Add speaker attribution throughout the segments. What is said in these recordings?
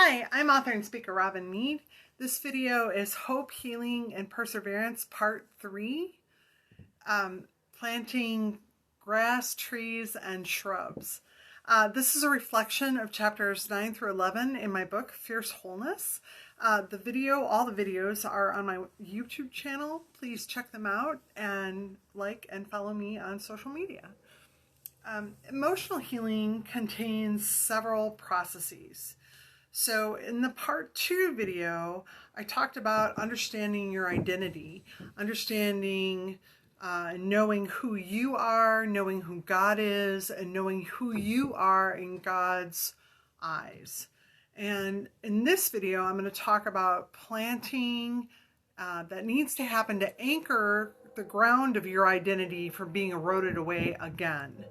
Speaker 1: Hi, I'm author and speaker Robin Mead. This video is Hope, Healing, and Perseverance Part 3, Planting Grass, Trees, and Shrubs. This is a reflection of chapters 9 through 11 in my book, Fierce Wholeness. All the videos are on my YouTube channel. Please check them out and like and follow me on social media. Emotional healing contains several processes. So in the part 2 video, I talked about understanding your identity, understanding, knowing who you are, knowing who God is, and knowing who you are in God's eyes. And in this video, I'm going to talk about planting that needs to happen to anchor the ground of your identity from being eroded away again.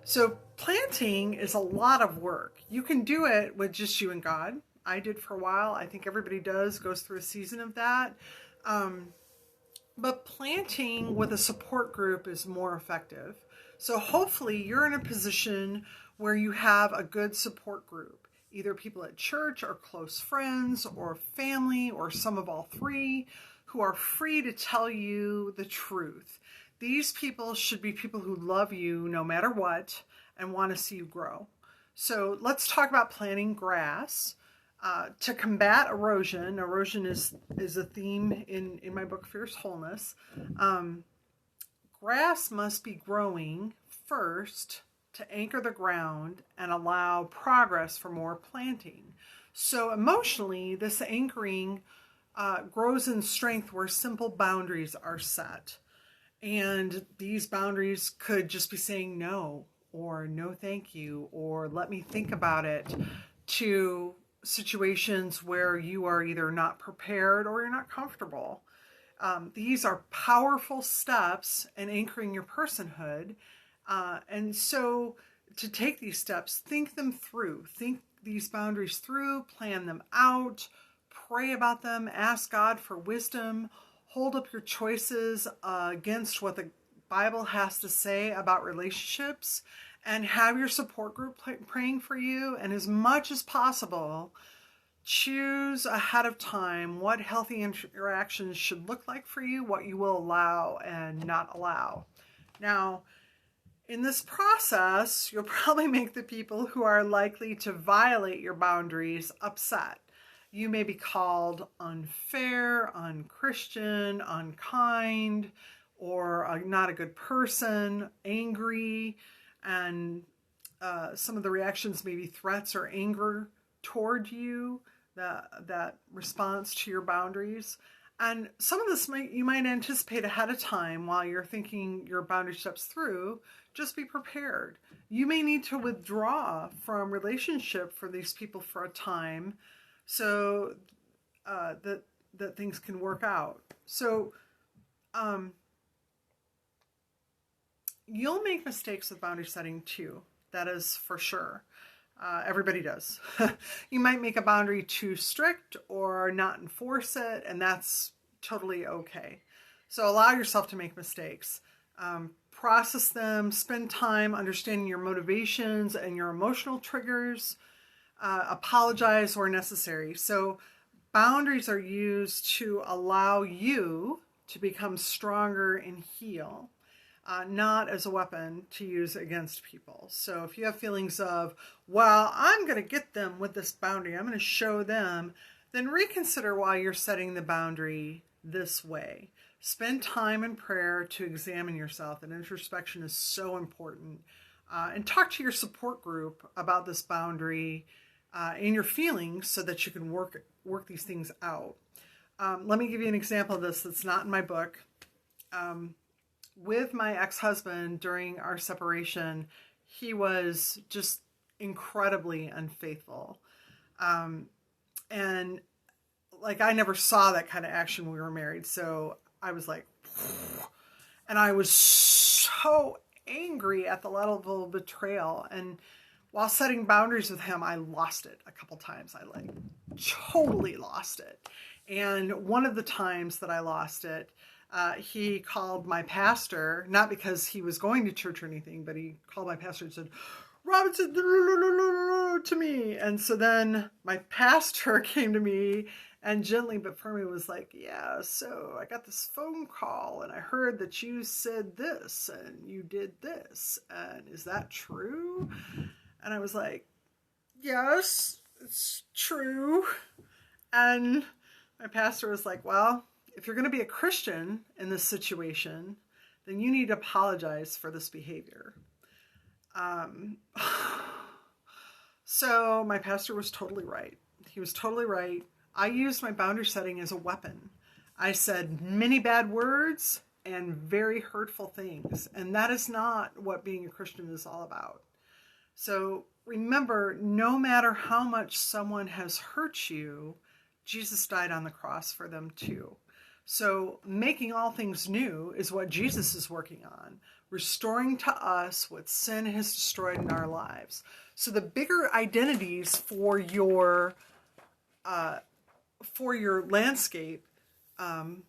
Speaker 1: So planting is a lot of work. You can do it with just you and God. I did for a while. I think everybody goes through a season of that. But planting with a support group is more effective. So hopefully you're in a position where you have a good support group, either people at church or close friends or family or some of all three, who are free to tell you the truth. These people should be people who love you no matter what and want to see you grow. So let's talk about planting grass. To combat erosion. Erosion is a theme in my book, Fierce Wholeness. Grass must be growing first to anchor the ground and allow progress for more planting. So emotionally, this anchoring grows in strength where simple boundaries are set. And these boundaries could just be saying no, or no thank you, or let me think about it, to situations where you are either not prepared or you're not comfortable. These are powerful steps in anchoring your personhood. And so to take these steps, think them through. Think these boundaries through, plan them out, pray about them, ask God for wisdom, hold up your choices against what the Bible has to say about relationships, and have your support group praying for you. And as much as possible, choose ahead of time what healthy interactions should look like for you, what you will allow and not allow. Now, in this process, you'll probably make the people who are likely to violate your boundaries upset. You may be called unfair, unchristian, unkind, or not a good person, angry, and some of the reactions may be threats or anger toward you, that response to your boundaries. And some of this you might anticipate ahead of time while you're thinking your boundary steps through. Just be prepared. You may need to withdraw from relationship for these people for a time, so that things can work out. So you'll make mistakes with boundary setting too. That is for sure. Everybody does. You might make a boundary too strict or not enforce it, and that's totally okay. So allow yourself to make mistakes. Process them, spend time understanding your motivations and your emotional triggers. Apologize where necessary. So boundaries are used to allow you to become stronger and heal, not as a weapon to use against people. So if you have feelings of, well, I'm going to get them with this boundary, I'm going to show them, then reconsider why you're setting the boundary this way. Spend time in prayer to examine yourself, and introspection is so important. And talk to your support group about this boundary and your feelings so that you can work these things out. Let me give you an example of this that's not in my book. With my ex-husband during our separation, he was just incredibly unfaithful. And like, I never saw that kind of action when we were married. So I was like, and I was so angry at the level of betrayal. And while setting boundaries with him, I lost it a couple times. I totally lost it. And one of the times that I lost it, he called my pastor, not because he was going to church or anything, but he called my pastor and said, Robinson to me. And so then my pastor came to me and gently but firmly was like, yeah, so I got this phone call and I heard that you said this and you did this. And is that true? And I was like, yes, it's true. And my pastor was like, well, if you're going to be a Christian in this situation, then you need to apologize for this behavior. So my pastor was totally right. He was totally right. I used my boundary setting as a weapon. I said many bad words and very hurtful things, and that is not what being a Christian is all about. So remember, no matter how much someone has hurt you, Jesus died on the cross for them too. So making all things new is what Jesus is working on, restoring to us what sin has destroyed in our lives. So the bigger identities for your landscape, the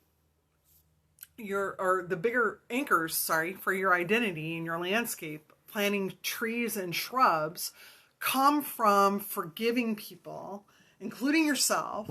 Speaker 1: bigger anchors, for your identity in your landscape, planting trees and shrubs, come from forgiving people, including yourself,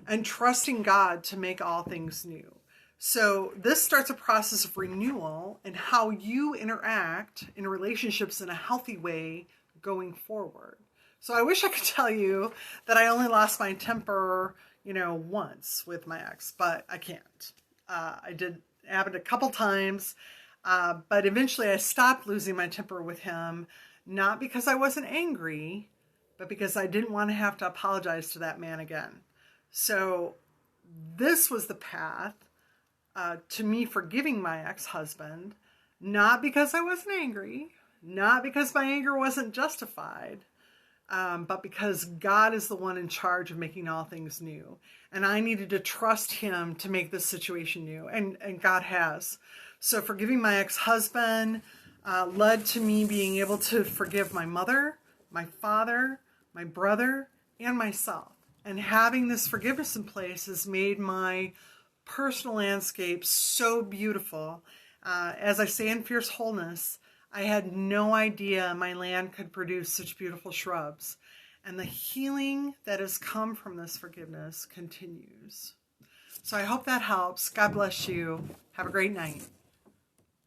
Speaker 1: and trusting God to make all things new. So this starts a process of renewal in how you interact in relationships in a healthy way going forward. So I wish I could tell you that I only lost my temper, once with my ex, but I can't. I did happen a couple times, but eventually I stopped losing my temper with him, not because I wasn't angry, but because I didn't want to have to apologize to that man again. So this was the path to me forgiving my ex-husband, not because I wasn't angry, not because my anger wasn't justified, but because God is the one in charge of making all things new. And I needed to trust him to make this situation new, and God has. So forgiving my ex-husband led to me being able to forgive my mother, my father, my brother, and myself. And having this forgiveness in place has made my personal landscape so beautiful. As I say in Fierce Wholeness, I had no idea my land could produce such beautiful shrubs. And the healing that has come from this forgiveness continues. So I hope that helps. God bless you. Have a great night.